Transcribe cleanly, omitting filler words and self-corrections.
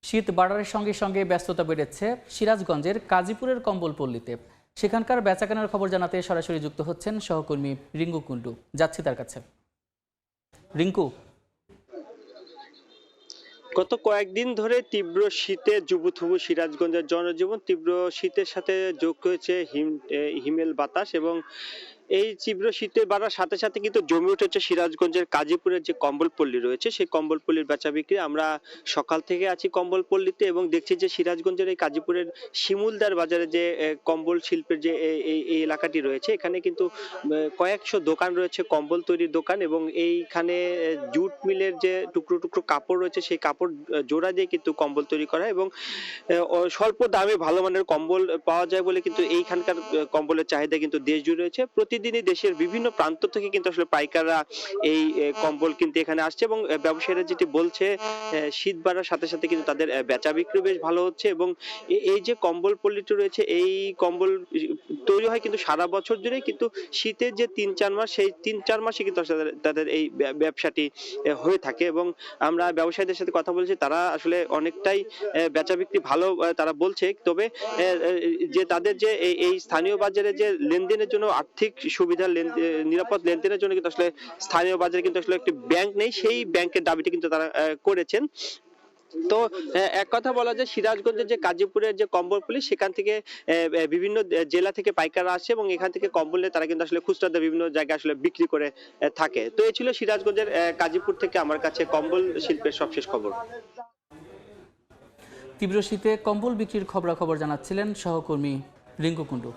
শীত বাড়ার সঙ্গে সঙ্গে ব্যস্ততা বেড়েছে সিরাজগঞ্জের কাজীপুরের কম্বলপল্লীতে। সেখানকার বেচাকেনার খবর জানাতে সরাসরি যুক্ত হচ্ছেন সহকর্মী রিঙ্কু কুন্ডু। যাচ্ছি তার কাছে। রিঙ্কু, গত কয়েকদিন ধরে তীব্র শীতে জুবুথুবু সিরাজগঞ্জের জনজীবন। তীব্র শীতের সাথে যোগ হয়েছে হিমেল বাতাস এবং এই তীব্র শীতে বাড়ার সাথে সাথে কিন্তু জমে উঠেছে সিরাজগঞ্জের কাজীপুরের যে কম্বলপল্লী রয়েছে সেই কম্বলপল্লীর বেচা বিক্রি। আমরা সকাল থেকে আছি কম্বলপল্লীতে এবং দেখছি যে সিরাজগঞ্জের এই কাজীপুরের শিমুলদার বাজারে যে কম্বল শিল্পের যে এই এলাকাটি রয়েছে এখানে কিন্তু কয়েকশো দোকান রয়েছে, কম্বল তৈরির দোকান, এবং এইখানে জুট মিলের যে টুকরো টুকরো কাপড় রয়েছে সেই কাপড় জোড়া দিয়ে কিন্তু কম্বল তৈরি করা এবং স্বল্প দামে ভালো মানের কম্বল পাওয়া যায় বলে কিন্তু এইখানকার কম্বলের চাহিদা কিন্তু দেশ জুড়ে রয়েছে। প্রতিদিনই দেশের বিভিন্ন প্রান্ত থেকে কিন্তু আসলে পাইকাররা এই কম্বল কিনতে এখানে আসছে এবং ব্যবসায়ীরা যেটি বলছে শীত বাড়ার সাথে সাথে কিন্তু তাদের বেচা বিক্রি বেশ ভালো হচ্ছে এবং এই যে কম্বল পল্লীটি রয়েছে এই কম্বল তৈরি হয় কিন্তু সারা বছর জুড়ে, কিন্তু শীতের যে ৩-৪ মাস সেই ৩-৪ মাসে কিন্তু তাদের এই ব্যবসাটি হয়ে থাকে এবং আমরা ব্যবসায়ীদের সাথে কথা বলছি, তারা আসলে অনেকটাই বেচা বিক্রি ভালো তারা বলছে। তবে যে তাদের যে এই স্থানীয় বাজারে যে লেনদেনের জন্য আর্থিক সুবিধা, নিরাপদ লেনদেনের জন্য কিন্তু আসলে স্থানীয় বাজারে কিন্তু আসলে একটি ব্যাংক নেই, সেই ব্যাংকের দাবিটি কিন্তু তারা করেছেন। তো এক কথা বলা যায় সিরাজগঞ্জের যে কাজীপুরের যে কম্বলপল্লী সেখান থেকে বিভিন্ন জেলা থেকে পাইকাররা আসে এবং এখান থেকে কম্বল নিয়ে তারা কিন্তু আসলে খুচরা বিভিন্ন জায়গায় আসলে বিক্রি করে থাকে। তো এই ছিল সিরাজগঞ্জের কাজীপুর থেকে আমার কাছে কম্বল শিল্পের সবশেষ খবর। তীব্র শীতে কম্বল বিক্রির খবরাখবর জানাচ্ছিলেন সহকর্মী রিঙ্কু কুন্ডু।